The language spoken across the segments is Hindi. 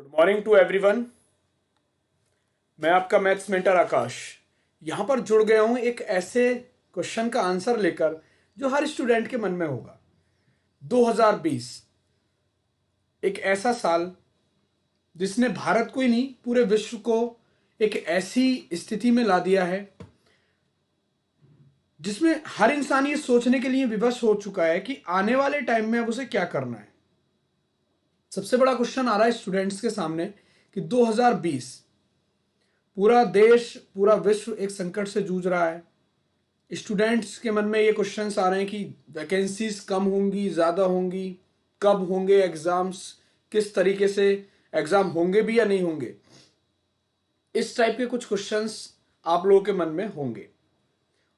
Good morning to everyone. मैं आपका मैथ्स मेंटर आकाश यहाँ पर जुड़ गया हूँ एक ऐसे क्वेश्चन का आंसर लेकर जो हर स्टूडेंट के मन में होगा। 2020 एक ऐसा साल जिसने भारत को ही नहीं पूरे विश्व को एक ऐसी स्थिति में ला दिया है जिसमें हर इंसान ये सोचने के लिए विवश हो चुका है कि आने वाले टाइम में अब उसे क्या करना है। सबसे बड़ा क्वेश्चन आ रहा है स्टूडेंट्स के सामने कि 2020 पूरा देश पूरा विश्व एक संकट से जूझ रहा है। स्टूडेंट्स के मन में ये क्वेश्चंस आ रहे हैं कि वैकेंसीज कम होंगी, ज़्यादा होंगी, कब होंगे एग्ज़ाम्स, किस तरीके से एग्ज़ाम होंगे भी या नहीं होंगे। इस टाइप के कुछ क्वेश्चंस आप लोगों के मन में होंगे।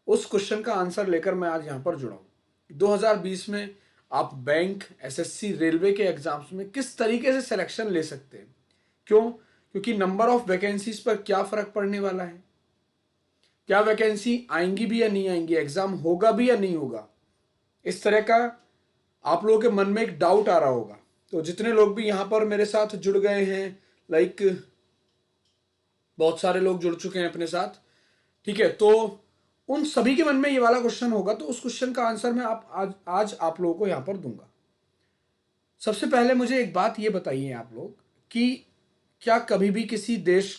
उस क्वेश्चन का आंसर लेकर मैं आज यहाँ पर जुड़ा हूँ। 2020 में आप बैंक, एसएससी, रेलवे के एग्जाम्स में किस तरीके से सिलेक्शन ले सकते हैं। क्यों? क्योंकि नंबर ऑफ वैकेंसीज पर क्या फ़र्क पड़ने वाला है, क्या वैकेंसी आएंगी भी या नहीं आएंगी, एग्ज़ाम होगा भी या नहीं होगा। इस तरह का आप लोगों के मन में एक डाउट आ रहा होगा। तो जितने लोग भी यहाँ पर मेरे साथ जुड़ गए हैं, लाइक बहुत सारे लोग जुड़ चुके हैं अपने साथ, ठीक है, तो उन सभी के मन में ये वाला क्वेश्चन होगा। तो उस क्वेश्चन का आंसर मैं आज आप लोगों को यहाँ पर दूंगा। सबसे पहले मुझे एक बात ये बताइए आप लोग कि क्या कभी भी किसी देश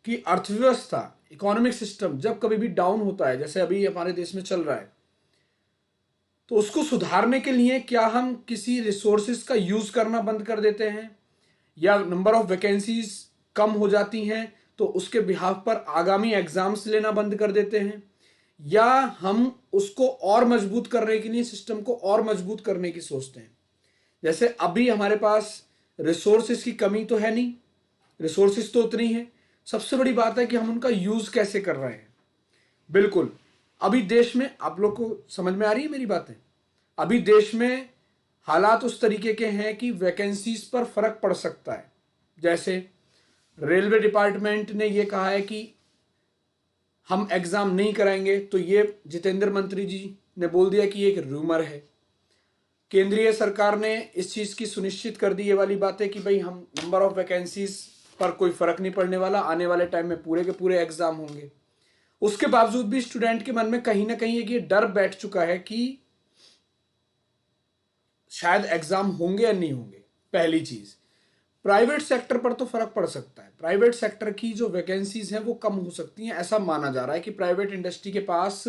की अर्थव्यवस्था, इकोनॉमिक सिस्टम जब कभी भी डाउन होता है, जैसे अभी हमारे देश में चल रहा है, तो उसको सुधारने के लिए क्या हम किसी रिसोर्सेज का यूज करना बंद कर देते हैं, या नंबर ऑफ वैकेंसीज कम हो जाती हैं तो उसके बिहाफ पर आगामी एग्जाम्स लेना बंद कर देते हैं, या हम उसको और मजबूत करने के लिए, सिस्टम को और मजबूत करने की सोचते हैं। जैसे अभी हमारे पास रिसोर्सेज की कमी तो है नहीं, रिसोर्सेज तो उतनी है। सबसे बड़ी बात है कि हम उनका यूज कैसे कर रहे हैं। बिल्कुल, अभी देश में, आप लोग को समझ में आ रही है मेरी बातें, अभी देश में हालात उस तरीके के हैं कि वैकेंसीज पर फर्क पड़ सकता है। जैसे रेलवे डिपार्टमेंट ने यह कहा है कि हम एग्जाम नहीं कराएंगे, तो ये जितेंद्र मंत्री जी ने बोल दिया कि ये एक रूमर है। केंद्रीय सरकार ने इस चीज की सुनिश्चित कर दी ये वाली बात है कि भाई हम नंबर ऑफ वैकेंसीज पर कोई फर्क नहीं पड़ने वाला, आने वाले टाइम में पूरे के पूरे एग्जाम होंगे। उसके बावजूद भी स्टूडेंट के मन में कहीं ना कहीं ये डर बैठ चुका है कि शायद एग्जाम होंगे या नहीं होंगे। पहली चीज, प्राइवेट सेक्टर पर तो फर्क पड़ सकता है। प्राइवेट सेक्टर की जो वैकेंसीज हैं वो कम हो सकती हैं। ऐसा माना जा रहा है कि प्राइवेट इंडस्ट्री के पास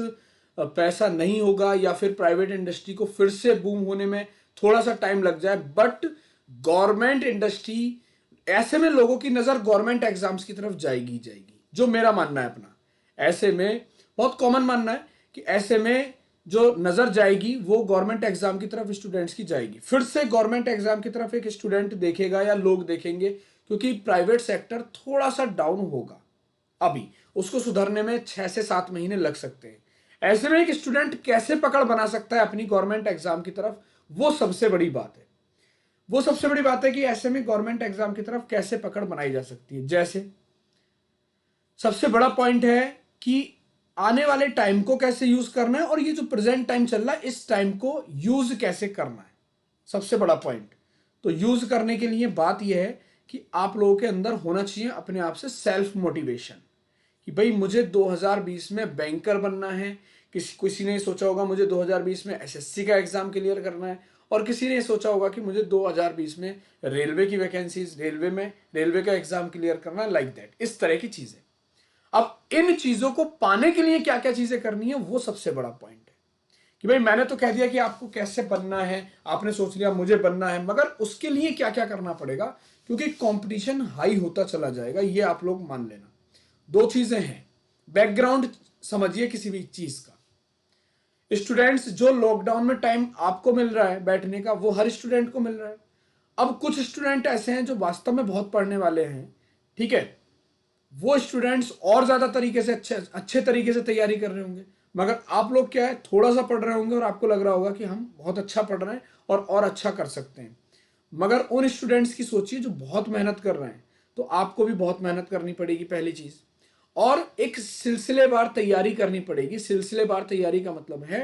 पैसा नहीं होगा, या फिर प्राइवेट इंडस्ट्री को फिर से बूम होने में थोड़ा सा टाइम लग जाए। बट गवर्नमेंट इंडस्ट्री, ऐसे में लोगों की नजर गवर्नमेंट एग्जाम्स की तरफ जाएगी जाएगी, जो मेरा मानना है अपना। ऐसे में बहुत कॉमन मानना है कि ऐसे में जो नजर जाएगी वो गवर्नमेंट एग्जाम की तरफ स्टूडेंट्स की जाएगी। फिर से गवर्नमेंट एग्जाम की तरफ एक स्टूडेंट देखेगा या लोग देखेंगे, क्योंकि प्राइवेट सेक्टर थोड़ा सा डाउन होगा। अभी उसको सुधरने में 6 से 7 महीने लग सकते हैं। ऐसे में एक स्टूडेंट कैसे पकड़ बना सकता है अपनी गवर्नमेंट एग्जाम की तरफ, वो सबसे बड़ी बात है। वो सबसे बड़ी बात है कि ऐसे में गवर्नमेंट एग्जाम की तरफ कैसे पकड़ बनाई जा सकती है। जैसे सबसे बड़ा पॉइंट है कि आने वाले टाइम को कैसे यूज करना है, और ये जो प्रेजेंट टाइम चल रहा है इस टाइम को यूज कैसे करना है, सबसे बड़ा पॉइंट। तो यूज करने के लिए बात यह है कि आप लोगों के अंदर होना चाहिए अपने आप से सेल्फ मोटिवेशन, कि भाई मुझे 2020 में बैंकर बनना है। किसी ने सोचा होगा मुझे 2020 में एसएससी का एग्जाम क्लियर करना है, और किसी ने सोचा होगा कि मुझे 2020 में रेलवे की वैकेंसीज, रेलवे का एग्जाम क्लियर करना है, लाइक दैट, इस तरह की चीजें। अब इन चीजों को पाने के लिए क्या क्या चीजें करनी है, वो सबसे बड़ा पॉइंट है। कि भाई मैंने तो कह दिया कि आपको कैसे बनना है, आपने सोच लिया मुझे बनना है, मगर उसके लिए क्या क्या करना पड़ेगा, क्योंकि कंपटीशन हाई होता चला जाएगा, ये आप लोग मान लेना। दो चीजें हैं, बैकग्राउंड समझिए किसी भी चीज का। स्टूडेंट्स, जो लॉकडाउन में टाइम आपको मिल रहा है बैठने का, वो हर स्टूडेंट को मिल रहा है। अब कुछ स्टूडेंट ऐसे हैं जो वास्तव में बहुत पढ़ने वाले हैं, ठीक है, वो स्टूडेंट्स और ज्यादा तरीके से अच्छे तरीके से तैयारी कर रहे होंगे। मगर आप लोग क्या है, थोड़ा सा पढ़ रहे होंगे और आपको लग रहा होगा कि हम बहुत अच्छा पढ़ रहे हैं और अच्छा कर सकते हैं। मगर उन स्टूडेंट्स की सोचिए जो बहुत मेहनत कर रहे हैं, तो आपको भी बहुत मेहनत करनी पड़ेगी, पहली चीज। और एक सिलसिलेवार तैयारी करनी पड़ेगी। सिलसिलेवार तैयारी का मतलब है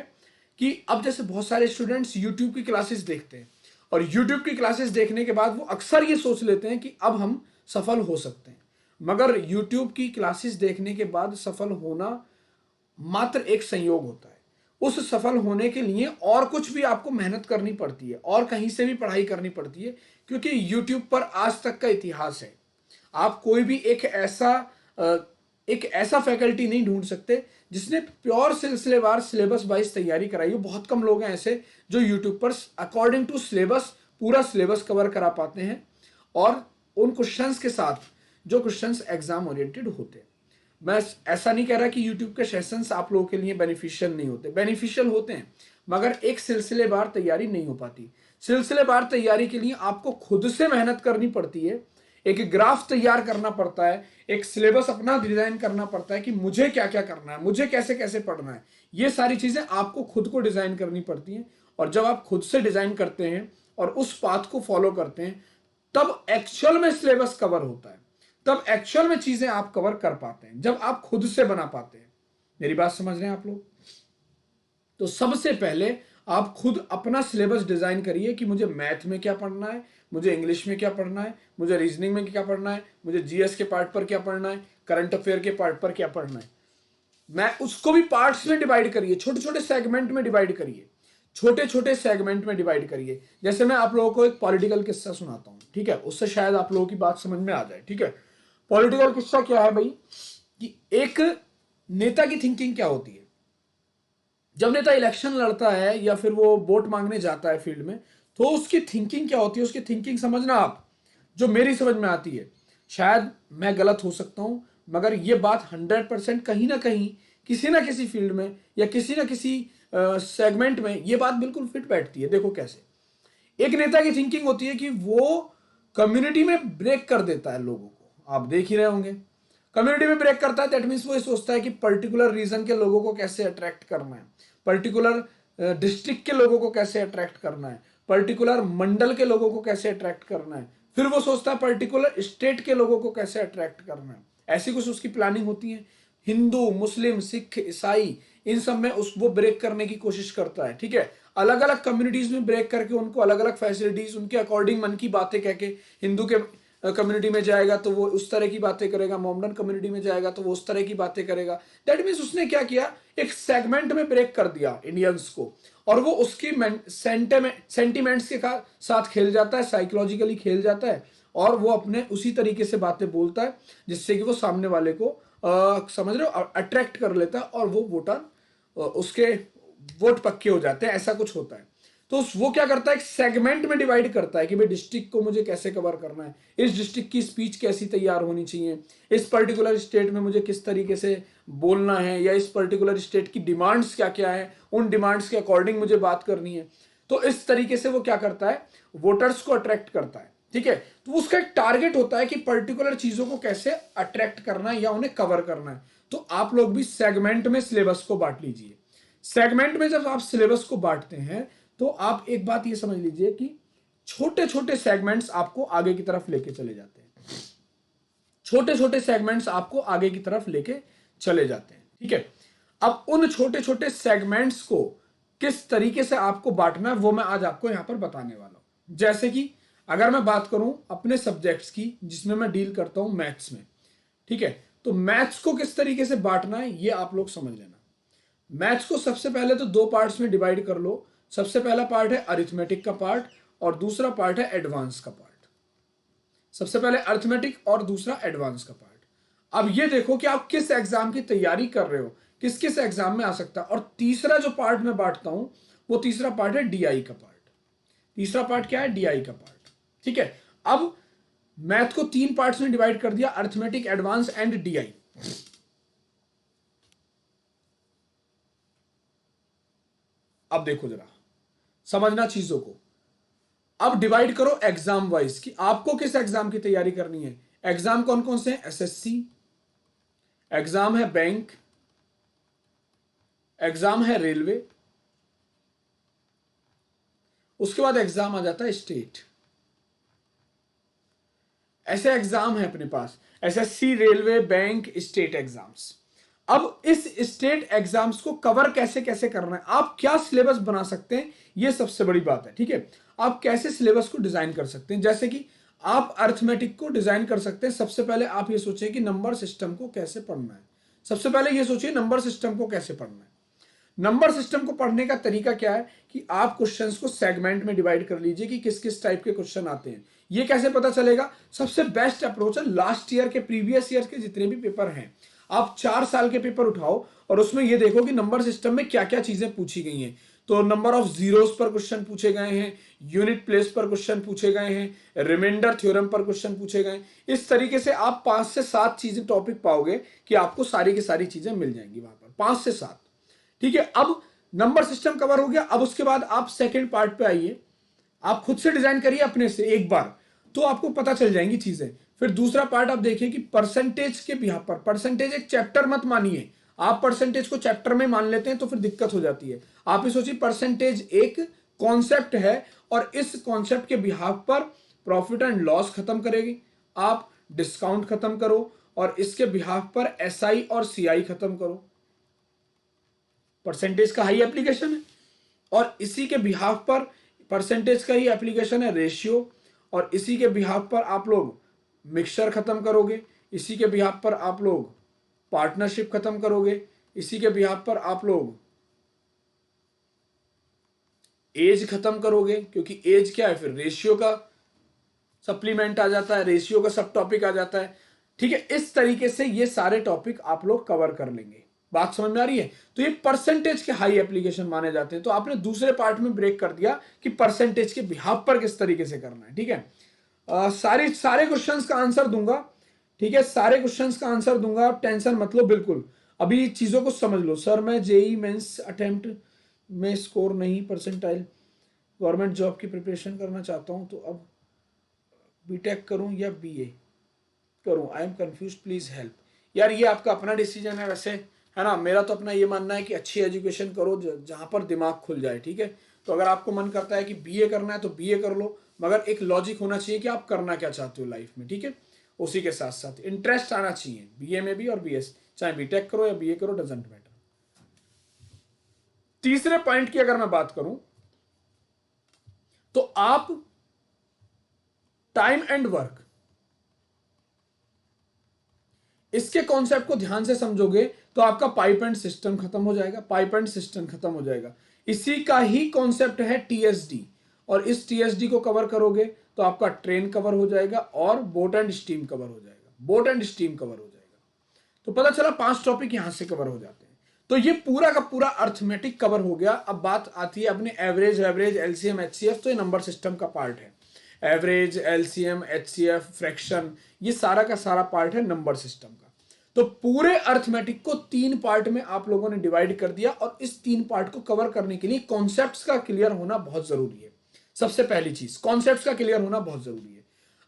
कि अब जैसे बहुत सारे स्टूडेंट्स यूट्यूब की क्लासेस देखते हैं, और यूट्यूब की क्लासेस देखने के बाद वो अक्सर ये सोच लेते हैं कि अब हम सफल हो सकते हैं। मगर YouTube की क्लासेस देखने के बाद सफल होना मात्र एक संयोग होता है। उस सफल होने के लिए और कुछ भी आपको मेहनत करनी पड़ती है और कहीं से भी पढ़ाई करनी पड़ती है, क्योंकि YouTube पर आज तक का इतिहास है। आप कोई भी एक ऐसा फैकल्टी नहीं ढूंढ सकते जिसने प्योर सिलसिलेवार सिलेबस वाइज तैयारी कराई हो। बहुत कम लोग हैं ऐसे जो यूट्यूब पर अकॉर्डिंग टू सिलेबस पूरा सिलेबस कवर करा पाते हैं, और उन क्वेश्चंस के साथ जो क्वेश्चंस एग्जाम ओरिएंटेड होते हैं। मैं ऐसा नहीं कह रहा कि यूट्यूब के सेशंस आप लोगों के लिए बेनिफिशियल नहीं होते, बेनिफिशियल होते हैं, मगर एक सिलसिलेवार तैयारी नहीं हो पाती। सिलसिलेवार तैयारी के लिए आपको खुद से मेहनत करनी पड़ती है, एक ग्राफ तैयार करना पड़ता है, एक सिलेबस अपना डिजाइन करना पड़ता है कि मुझे क्या क्या करना है, मुझे कैसे कैसे पढ़ना है। ये सारी चीजें आपको खुद को डिजाइन करनी पड़ती हैं, और जब आप खुद से डिजाइन करते हैं और उस पाथ को फॉलो करते हैं, तब एक्चुअल में सिलेबस कवर होता है, तब एक्चुअल में चीजें आप कवर कर पाते हैं, जब आप खुद से बना पाते हैं। मेरी बात समझ रहे हैं आप लोग? तो सबसे पहले आप खुद अपना सिलेबस डिजाइन करिए कि मुझे मैथ में क्या पढ़ना है, मुझे इंग्लिश में क्या पढ़ना है, मुझे रीजनिंग में क्या पढ़ना है, मुझे जीएस के पार्ट पर क्या पढ़ना है, करंट अफेयर के पार्ट पर क्या पढ़ना है। मैं उसको भी पार्ट्स में डिवाइड करिए, छोटे छोटे सेगमेंट में डिवाइड करिए, छोटे छोटे सेगमेंट में डिवाइड करिए। जैसे मैं आप लोगों को एक पॉलिटिकल किस्सा सुनाता हूं, ठीक है, उससे शायद आप लोगों की बात समझ में आ जाए। ठीक है, पॉलिटिकल किस्सा क्या है भाई, कि एक नेता की थिंकिंग क्या होती है। जब नेता इलेक्शन लड़ता है या फिर वो वोट मांगने जाता है फील्ड में, तो उसकी थिंकिंग क्या होती है, उसकी थिंकिंग समझना आप, जो मेरी समझ में आती है। शायद मैं गलत हो सकता हूं, मगर ये बात 100% कहीं ना कहीं किसी ना किसी फील्ड में या किसी ना किसी सेगमेंट में ये बात बिल्कुल फिट बैठती है। देखो कैसे एक नेता की थिंकिंग होती है कि वो कम्युनिटी में ब्रेक कर देता है लोगों को। आप देख ही रहे होंगे, कम्युनिटी में ब्रेक करता है, दैट मीन्स वो ये सोचता है कि पर्टिकुलर रीजन के लोगों को कैसे अट्रैक्ट करना है, पर्टिकुलर डिस्ट्रिक्ट के लोगों को कैसे अट्रैक्ट करना है, पर्टिकुलर मंडल के लोगों को कैसे अट्रैक्ट करना है, फिर वो सोचता है पर्टिकुलर स्टेट के लोगों को कैसे अट्रैक्ट करना है। ऐसी कुछ उसकी प्लानिंग होती है। हिंदू, मुस्लिम, सिख, ईसाई, इन सब में वो ब्रेक करने की कोशिश करता है। ठीक है, अलग अलग कम्युनिटीज में ब्रेक करके उनको अलग अलग फैसिलिटीज उनके अकॉर्डिंग मन की बातें कह के, हिंदू के कम्युनिटी में जाएगा तो वो उस तरह की बातें करेगा, मोमडन कम्युनिटी में जाएगा तो वो उस तरह की बातें करेगा। दैट मीन्स उसने क्या किया, एक सेगमेंट में ब्रेक कर दिया इंडियंस को, और वो उसकी सेंटिमेंट्स के साथ खेल जाता है, साइकोलॉजिकली खेल जाता है, और वो अपने उसी तरीके से बातें बोलता है जिससे कि वो सामने वाले को समझ रहे हो, अट्रैक्ट कर लेता है, और वो वोटर उसके वोट पक्के हो जाते हैं। ऐसा कुछ होता है। तो वो क्या करता है, एक सेगमेंट में डिवाइड करता है कि भाई डिस्ट्रिक्ट को मुझे कैसे कवर करना है, इस डिस्ट्रिक्ट की स्पीच कैसी तैयार होनी चाहिए, इस पर्टिकुलर स्टेट में मुझे किस तरीके से बोलना है, या इस पर्टिकुलर स्टेट की डिमांड्स क्या क्या है, उन डिमांड्स के अकॉर्डिंग मुझे बात करनी है। तो इस तरीके से वो क्या करता है, वोटर्स को अट्रैक्ट करता है। ठीक है, तो उसका एक टारगेट होता है कि पर्टिकुलर चीजों को कैसे अट्रैक्ट करना है या उन्हें कवर करना है। तो आप लोग भी सेगमेंट में सिलेबस को बांट लीजिए। सेगमेंट में जब आप सिलेबस को बांटते हैं तो आप एक बात ये समझ लीजिए कि छोटे छोटे सेगमेंट्स आपको आगे की तरफ लेके चले जाते हैं, छोटे छोटे सेगमेंट्स आपको आगे की तरफ लेके चले जाते हैं। ठीक है, अब उन छोटे छोटे सेगमेंट्स को किस तरीके से आपको बांटना है वो मैं आज आपको यहां पर बताने वाला हूं। जैसे कि अगर मैं बात करूं अपने सब्जेक्ट्स की जिसमें मैं डील करता हूं मैथ्स में, ठीक है, तो मैथ्स को किस तरीके से बांटना है ये आप लोग समझ लेना। मैथ्स को सबसे पहले तो दो पार्ट्स में डिवाइड कर लो। सबसे पहला पार्ट है अरिथमेटिक का पार्ट, और दूसरा पार्ट है एडवांस का पार्ट। सबसे पहले अरिथमेटिक और दूसरा एडवांस का पार्ट। अब ये देखो कि आप किस एग्जाम की तैयारी कर रहे हो, किस किस एग्जाम में आ सकता है। और तीसरा जो पार्ट मैं बांटता हूं वो तीसरा पार्ट है डीआई का पार्ट। तीसरा पार्ट क्या है, डीआई का पार्ट। ठीक है, अब मैथ को तीन पार्ट्स में डिवाइड कर दिया, अरिथमेटिक, एडवांस एंड डीआई। अब देखो जरा, समझना चीजों को। अब डिवाइड करो एग्जाम वाइज कि आपको किस एग्जाम की तैयारी करनी है। एग्जाम कौन कौन से हैं, एसएससी, एग्जाम है बैंक, एग्जाम है रेलवे, उसके बाद एग्जाम आ जाता है स्टेट। ऐसे एग्जाम है अपने पास, SSC, railway, bank, state exams. अब इस स्टेट एग्जाम्स को कवर कैसे कैसे करना है, आप क्या सिलेबस बना सकते हैं, ये सबसे बड़ी बात है। ठीक है, आप कैसे सिलेबस को डिजाइन कर सकते हैं। जैसे कि आप अर्थमेटिक को डिजाइन कर सकते हैं। सबसे पहले आप ये सोचें कि नंबर सिस्टम को कैसे पढ़ना है। सबसे पहले ये सोचिए नंबर सिस्टम को कैसे पढ़ना है। नंबर सिस्टम को पढ़ने का तरीका क्या है कि आप क्वेश्चंस को सेगमेंट में डिवाइड कर लीजिए कि किस किस टाइप के क्वेश्चन आते हैं। ये कैसे पता चलेगा? सबसे बेस्ट अप्रोच है लास्ट ईयर के, प्रीवियस ईयर के जितने भी पेपर हैं, आप 4 साल के पेपर उठाओ और उसमें ये देखो कि नंबर सिस्टम में क्या क्या चीजें पूछी गई हैं। तो नंबर ऑफ जीरोस पर क्वेश्चन पूछे गए हैं, यूनिट प्लेस पर क्वेश्चन पूछे गए हैं, रिमाइंडर थ्योरम पर क्वेश्चन पूछे गए। इस तरीके से आप 5 से 7 चीजें टॉपिक पाओगे कि आपको सारी की सारी चीजें मिल जाएंगी वहां पर, 5 से 7। ठीक है, अब नंबर सिस्टम कवर हो गया। अब उसके बाद आप सेकंड पार्ट पे आइए, आप खुद से डिजाइन करिए अपने से एक बार, तो आपको पता चल जाएंगी चीजें। फिर दूसरा पार्ट आप देखिए कि परसेंटेज के बिहाफ पर, परसेंटेज एक चैप्टर मत मानिए। आप परसेंटेज को चैप्टर में मान लेते हैं तो फिर दिक्कत हो जाती है। आप ये सोचिए परसेंटेज एक कॉन्सेप्ट है और इस कॉन्सेप्ट के बिहाफ पर प्रॉफिट एंड लॉस खत्म करेगी, आप डिस्काउंट खत्म करो और इसके बिहाफ पर एसआई और सीआई खत्म करो। परसेंटेज का हाई एप्लीकेशन है और इसी के बिहाफ पर परसेंटेज का ही एप्लीकेशन है रेशियो, और इसी के बिहाफ पर आप लोग मिक्सचर खत्म करोगे, इसी के बिहाफ पर आप लोग पार्टनरशिप खत्म करोगे, इसी के बिहाफ पर आप लोग एज खत्म करोगे, क्योंकि एज क्या है, फिर रेशियो का सप्लीमेंट आ जाता है, रेशियो का सब टॉपिक आ जाता है। ठीक है, इस तरीके से ये सारे टॉपिक आप लोग कवर कर लेंगे। बात समझ में आ रही है? तो ये परसेंटेज के हाई एप्लीकेशन माने जाते हैं। तो आपने दूसरे पार्ट में ब्रेक कर दिया कि परसेंटेज के बिहाफ पर किस तरीके से करना है। ठीक है, सारे क्वेश्चंस का आंसर दूंगा। ठीक है, सारे क्वेश्चंस का आंसर दूंगा, आप टेंशन मत लो बिल्कुल। अभी चीजों को समझ लो। सर मैं जेई मेंस अटेम्प्ट में स्कोर नहीं, परसेंटाइल गवर्नमेंट जॉब की प्रिपरेशन करना चाहता हूं, तो अब बीटेक करूं या बीए करूं, I am confuse, please help. यार ये आपका अपना डिसीजन है वैसे, है ना। मेरा तो अपना ये मानना है कि अच्छी एजुकेशन करो जहां पर दिमाग खुल जाए। ठीक है, तो अगर आपको मन करता है कि बीए करना है तो बीए कर लो, मगर एक लॉजिक होना चाहिए कि आप करना क्या चाहते हो लाइफ में। ठीक है, उसी के साथ साथ इंटरेस्ट आना चाहिए बीए में भी और बीएस, चाहे बीटेक करो या बीए करो, डजेंट मैटर। तीसरे पॉइंट की अगर मैं बात करूं तो आप टाइम एंड वर्क, इसके कॉन्सेप्ट को ध्यान से समझोगे तो आपका पाइप एंड सिस्टम खत्म हो जाएगा, पाइप एंड सिस्टम खत्म हो जाएगा। इसी का ही कॉन्सेप्ट है टीएसडी, और इस टीएसडी को कवर करोगे तो आपका ट्रेन कवर हो जाएगा और बोट एंड स्टीम कवर हो जाएगा, बोट एंड स्टीम कवर हो जाएगा। तो पता चला 5 टॉपिक यहां से कवर हो जाते हैं। तो ये पूरा का पूरा अर्थमेटिक कवर हो गया। अब बात आती है अपने एवरेज, एलसीएम, एचसीएफ। तो ये नंबर सिस्टम का पार्ट है। एवरेज, एलसीएम, एचसीएफ, फ्रैक्शन, ये सारा का सारा पार्ट है नंबर सिस्टम का। तो पूरे अर्थमेटिक को 3 पार्ट में आप लोगों ने डिवाइड कर दिया, और इस 3 पार्ट को कवर करने के लिए कॉन्सेप्ट्स का क्लियर होना बहुत जरूरी है। सबसे पहली चीज कॉन्सेप्ट्स का क्लियर होना बहुत जरूरी है।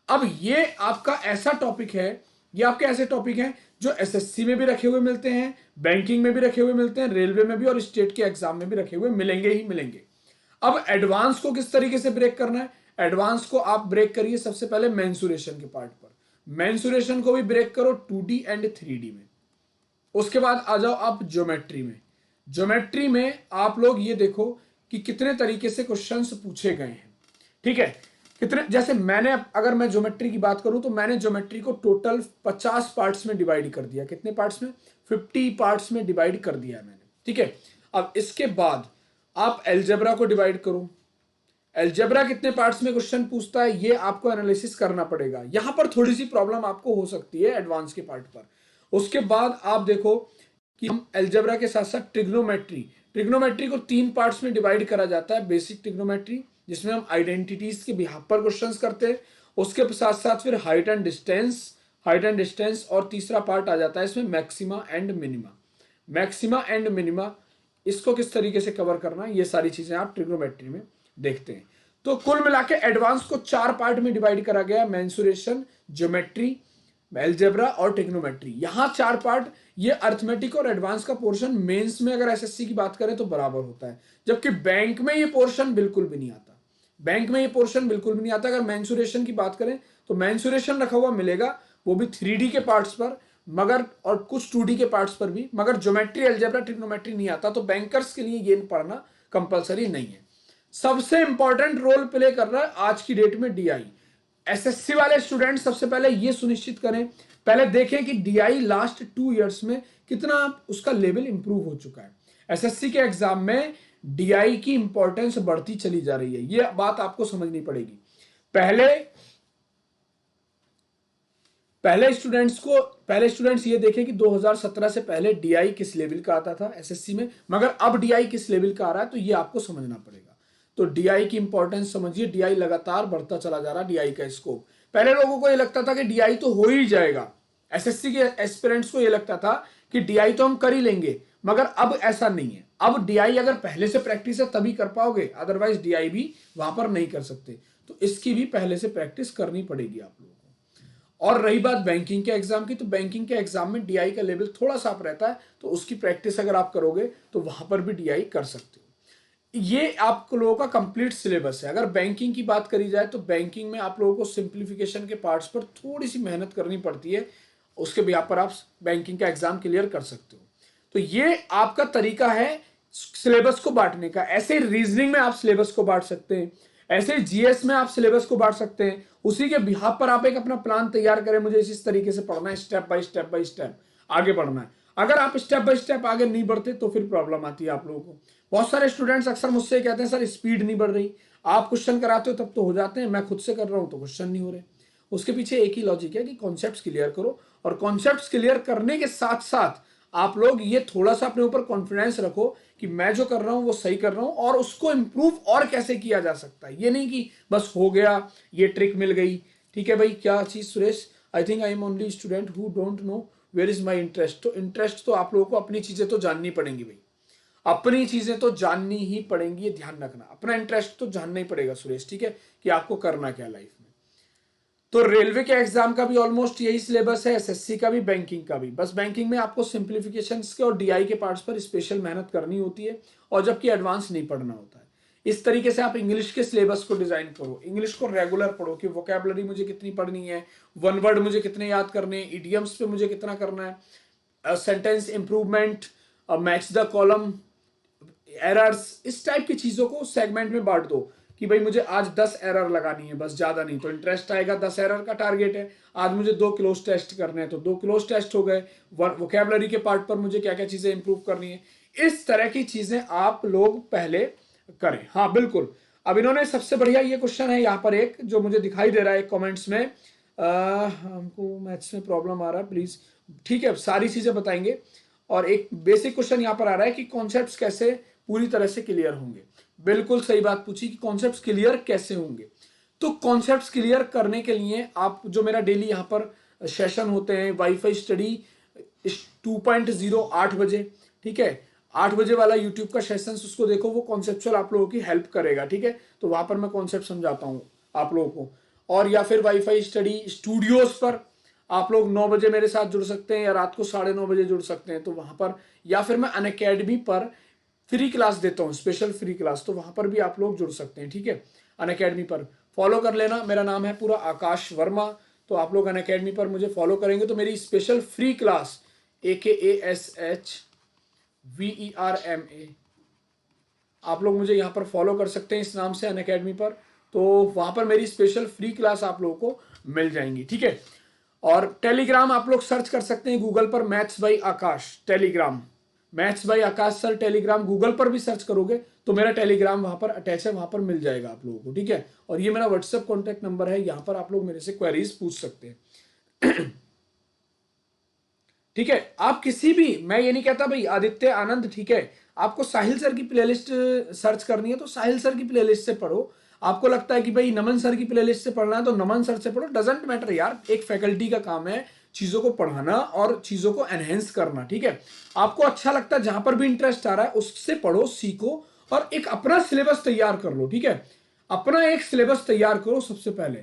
अब ये आपका ऐसा टॉपिक है, ये आपके ऐसे टॉपिक हैं जो एसएससी में भी रखे हुए मिलते हैं, बैंकिंग में भी रखे हुए मिलते हैं, रेलवे में भी और स्टेट के एग्जाम में भी रखे हुए मिलेंगे ही मिलेंगे। अब एडवांस को किस तरीके से ब्रेक करना है? एडवांस को आप ब्रेक करिए सबसे पहले मेंसुरेशन के पार्ट पर, मेंसुरेशन को भी ब्रेक करो 2D एंड 3D में। उसके बाद आ जाओ आप ज्योमेट्री में। ज्योमेट्री में आप लोग ये देखो कि कितने तरीके से क्वेश्चंस पूछे गए हैं। ठीक है, कितने, जैसे मैंने, अगर मैं ज्योमेट्री की बात करूं तो मैंने ज्योमेट्री को टोटल 50 पार्ट्स में डिवाइड कर दिया। कितने पार्ट्स में? 50 पार्ट्स में डिवाइड कर दिया है मैंने। ठीक है, अब इसके बाद आप एलजेब्रा को डिवाइड करो। एलजेब्रा कितने पार्ट्स में क्वेश्चन पूछता है ये आपको एनालिसिस करना पड़ेगा। यहां पर थोड़ी सी प्रॉब्लम आपको हो सकती है एडवांस के पार्ट पर। उसके बाद आप देखो कि हम एलजेब्रा के साथ साथ ट्रिग्नोमेट्री, ट्रिग्नोमेट्री को 3 पार्ट्स में डिवाइड करा जाता है। बेसिक ट्रिग्नोमेट्री, जिसमें हम आइडेंटिटीज के बिहाफ पर क्वेश्चंस करते हैं। उसके साथ साथ फिर height and distance, height and distance, और तीसरा पार्ट आ जाता है इसमें maxima and minima. Maxima and minima, इसको किस तरीके से कवर करना है, ये सारी चीजें आप ट्रिग्नोमेट्री में देखते हैं। तो कुल मिला के एडवांस को 4 पार्ट में डिवाइड करा गया, मेंसुरेशन, ज्योमेट्री, एलजेब्रा और ट्रिग्नोमेट्री। यहां 4 पार्ट। ये अर्थमेटिक और एडवांस का पोर्शन मेंस में अगर एसएससी की बात करें तो बराबर होता है, जबकि बैंक में ये पोर्शन बिल्कुल भी नहीं आता। बैंक में ये पोर्शन बिल्कुल भी नहीं आता। अगर मेंसुरेशन की बात करें तो मेंसुरेशन रखा हुआ मिलेगा, वो भी 3D के पार्ट्स पर, मगर और कुछ 2D के पार्ट्स पर भी, मगर ज्योमेट्री, एलजेब्रा, ट्रिग्नोमेट्री नहीं आता। तो बैंकर्स के लिए ये पढ़ना कंपलसरी नहीं है। सबसे इंपॉर्टेंट रोल प्ले कर रहा है आज की डेट में डीआई। एसएससी वाले स्टूडेंट सबसे पहले ये सुनिश्चित करें, पहले देखें कि डीआई लास्ट 2 इयर्स में कितना उसका लेवल इंप्रूव हो चुका है। एसएससी के एग्जाम में डीआई की इंपॉर्टेंस बढ़ती चली जा रही है, ये बात आपको समझनी पड़ेगी। पहले स्टूडेंट्स ये देखें कि 2017 से पहले डीआई किस लेवल का आता था एसएससी में, मगर अब डीआई किस लेवल का आ रहा है, तो ये आपको समझना पड़ेगा। तो डीआई की इंपॉर्टेंस समझिए, डीआई लगातार बढ़ता चला जा रहा है, डीआई का स्कोप। पहले लोगों को ये लगता था कि डीआई तो हो ही जाएगा, एसएससी के एस्पिरेंट्स को ये लगता था कि डीआई तो हम कर ही लेंगे, मगर अब ऐसा नहीं है। अब डीआई अगर पहले से प्रैक्टिस है तभी कर पाओगे, अदरवाइज डीआई भी वहां पर नहीं कर सकते। तो इसकी भी पहले से प्रैक्टिस करनी पड़ेगी आप लोगों को। और रही बात बैंकिंग के एग्जाम की, तो बैंकिंग के एग्जाम में डीआई का लेवल थोड़ा सा अप रहता है, तो उसकी प्रैक्टिस अगर आप करोगे तो वहां पर भी डीआई कर सकते हो। ये आप लोगों का कंप्लीट सिलेबस है। अगर बैंकिंग की बात करी जाए तो बैंकिंग में आप लोगों को सिंप्लीफिकेशन के पार्ट्स पर थोड़ी सी मेहनत करनी पड़ती है, उसके बिहाफ पर आप बैंकिंग का एग्जाम क्लियर कर सकते हो। तो ये आपका तरीका है सिलेबस को बांटने का। ऐसे रीजनिंग में आप सिलेबस को बांट सकते हैं, ऐसे जीएस में आप सिलेबस को बांट सकते हैं। उसी के बिहाफ पर आप एक अपना प्लान तैयार करें, मुझे इस तरीके से पढ़ना है, स्टेप बाय स्टेप आगे बढ़ना है। अगर आप स्टेप बाय स्टेप आगे नहीं बढ़ते तो फिर प्रॉब्लम आती है आप लोगों को। बहुत सारे स्टूडेंट्स अक्सर मुझसे कहते हैं सर स्पीड नहीं बढ़ रही, आप क्वेश्चन कराते हो तब तो हो जाते हैं, मैं खुद से कर रहा हूं तो क्वेश्चन नहीं हो रहे। उसके पीछे एक ही लॉजिक है कि कॉन्सेप्ट्स क्लियर करो, और कॉन्सेप्ट्स क्लियर करने के साथ साथ आप लोग ये थोड़ा सा अपने ऊपर कॉन्फिडेंस रखो कि मैं जो कर रहा हूं वो सही कर रहा हूं, और उसको इंप्रूव और कैसे किया जा सकता है। ये नहीं कि बस हो गया, ये ट्रिक मिल गई, ठीक है भाई। क्या चीज Suresh, I think I am only student who don't know where is my interest. तो इंटरेस्ट तो आप लोगों को अपनी चीजें तो जाननी पड़ेंगी भाई, अपनी चीजें तो जाननी ही पड़ेंगी, ये ध्यान रखना। अपना इंटरेस्ट तो जानना ही पड़ेगा सुरेश, ठीक है, कि आपको करना क्या लाइफ में। तो रेलवे के एग्जाम का भी ऑलमोस्ट यही सिलेबस है, एसएससी का भी, बैंकिंग का भी। बस बैंकिंग में आपको सिंप्लीफिकेशंस के और डीआई के पार्ट्स पर स्पेशल मेहनत करनी होती है, और जबकि एडवांस नहीं पढ़ना होता है। इस तरीके से आप इंग्लिश के सिलेबस को डिजाइन करो, इंग्लिश को रेगुलर पढ़ो कि वोकैबुलरी मुझे कितनी पढ़नी है, वन वर्ड मुझे कितने याद करने हैं, इडियम्स पे मुझे कितना करना है, sentence improvement, match the column, errors, इस टाइप की चीजों को सेगमेंट में बांट दो कि भाई मुझे आज 10 एरर लगानी है, बस ज्यादा नहीं। तो इंटरेस्ट आएगा, 10 एरर का टारगेट है। आज मुझे 2 क्लोज टेस्ट करने हैं तो 2 क्लोज टेस्ट हो गए। वोकैबुलरी के पार्ट पर मुझे क्या क्या चीजें इंप्रूव करनी है, इस तरह की चीजें आप लोग पहले करें। हाँ बिल्कुल। अब इन्होंने सबसे बढ़िया ये क्वेश्चन है यहाँ पर एक जो मुझे दिखाई दे रहा है कॉमेंट्स में, हमको मैथ्स में प्रॉब्लम आ रहा है प्लीज, ठीक है सारी चीजें बताएंगे। और एक बेसिक क्वेश्चन यहाँ पर आ रहा है कि कॉन्सेप्ट्स कैसे पूरी तरह से क्लियर होंगे। बिल्कुल सही बात पूछी कि कॉन्सेप्ट्स क्लियर कैसे होंगे। तो कॉन्सेप्ट्स क्लियर करने के लिए आप जो मेरा डेली यहाँ पर सेशन होते हैं, वाईफाई स्टडी 2.0 8 बजे, ठीक है, 8 बजे वाला यूट्यूब का सेशन, उसको देखो, वो कॉन्सेप्चुअल आप लोगों की हेल्प करेगा, ठीक है। तो वहां पर मैं कॉन्सेप्ट समझाता हूँ आप लोगों को। और या फिर वाईफाई स्टडी स्टूडियोज पर आप लोग 9 बजे मेरे साथ जुड़ सकते हैं, या रात को 9:30 बजे जुड़ सकते हैं, तो वहां पर, या फिर मैं अनअकैडमी पर फ्री क्लास देता हूँ, स्पेशल फ्री क्लास, तो वहां पर भी आप लोग जुड़ सकते हैं, ठीक है। अनअकैडमी पर फॉलो कर लेना, मेरा नाम है पूरा आकाश वर्मा। तो आप लोग अनअकैडमी पर मुझे फॉलो करेंगे तो मेरी स्पेशल फ्री क्लास AKASHVERMA, आप लोग मुझे यहाँ पर फॉलो कर सकते हैं इस नाम से अनअकैडमी पर। तो वहां पर मेरी स्पेशल फ्री क्लास आप लोगों को मिल जाएंगी, ठीक है। और टेलीग्राम आप लोग सर्च कर सकते हैं गूगल पर, maths by Akash Telegram, maths by Akash sir Telegram, Google पर भी सर्च करोगे तो मेरा टेलीग्राम वहां पर अटैच है, वहां पर मिल जाएगा आप लोगों को, ठीक है। और ये मेरा व्हाट्सएप कॉन्टैक्ट नंबर है, यहाँ पर आप लोग मेरे से क्वेरीज पूछ सकते हैं ठीक है। आप किसी भी, मैं ये नहीं कहता भाई आदित्य आनंद, ठीक है, आपको साहिल सर की प्लेलिस्ट सर्च करनी है तो साहिल सर की प्लेलिस्ट से पढ़ो। आपको लगता है कि भाई नमन सर की प्लेलिस्ट से पढ़ना है तो नमन सर से पढ़ो, डजेंट मैटर यार, एक फैकल्टी का काम है चीजों को पढ़ाना और चीजों को एनहेंस करना, ठीक है। आपको अच्छा लगता है, जहां पर भी इंटरेस्ट आ रहा है उससे पढ़ो, सीखो, और एक अपना सिलेबस तैयार कर लो, ठीक है। अपना एक सिलेबस तैयार करो सबसे पहले,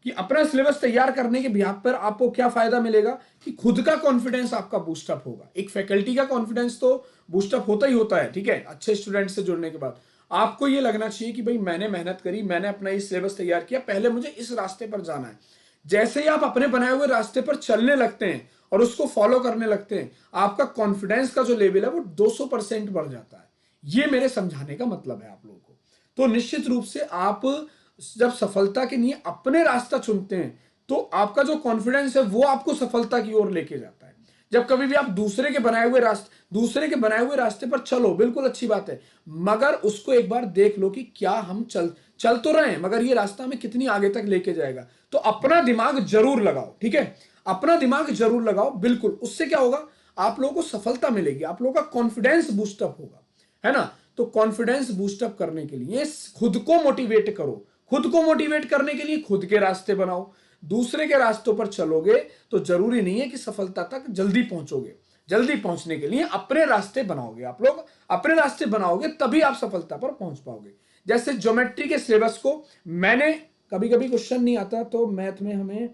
कि अपना सिलेबस तैयार करने के बिहाफ पर आपको क्या फायदा मिलेगा कि खुद का कॉन्फिडेंस आपका बूस्टअप होगा। एक फैकल्टी का कॉन्फिडेंस तो बूस्टअप होता ही होता है, ठीक है, अच्छे स्टूडेंट से जुड़ने के बाद। आपको ये लगना चाहिए कि भाई मैंने मेहनत करी, मैंने अपना ये सिलेबस तैयार किया, पहले मुझे इस रास्ते पर जाना है। जैसे ही आप अपने बनाए हुए रास्ते पर चलने लगते हैं और उसको फॉलो करने लगते हैं, आपका कॉन्फिडेंस का जो लेवल है वो 200% बढ़ जाता है। ये मेरे समझाने का मतलब है आप लोगों को। तो निश्चित रूप से आप जब सफलता के लिए अपने रास्ता चुनते हैं तो आपका जो कॉन्फिडेंस है वो आपको सफलता की ओर लेके जाता है। जब कभी भी आप दूसरे के बनाए हुए रास्ते पर चलो, बिल्कुल अच्छी बात है, मगर उसको एक बार देख लो कि क्या हम चल तो रहे हैं, मगर ये रास्ता हमें कितनी आगे तक लेके जाएगा। तो अपना दिमाग जरूर लगाओ, ठीक है, अपना दिमाग जरूर लगाओ, बिल्कुल। उससे क्या होगा, आप लोगों को सफलता मिलेगी, आप लोगों का कॉन्फिडेंस बूस्टअप होगा, है ना। तो कॉन्फिडेंस बूस्टअप करने के लिए खुद को मोटिवेट करो। खुद को मोटिवेट करने के लिए खुद के रास्ते बनाओ। दूसरे के रास्तों पर चलोगे तो जरूरी नहीं है कि सफलता तक जल्दी पहुंचोगे। जल्दी पहुंचने के लिए अपने रास्ते बनाओगे, आप लोग अपने रास्ते बनाओगे तभी आप सफलता पर पहुंच पाओगे। जैसे ज्योमेट्री के सिलेबस को मैंने, कभी कभी क्वेश्चन नहीं आता तो मैथ में हमें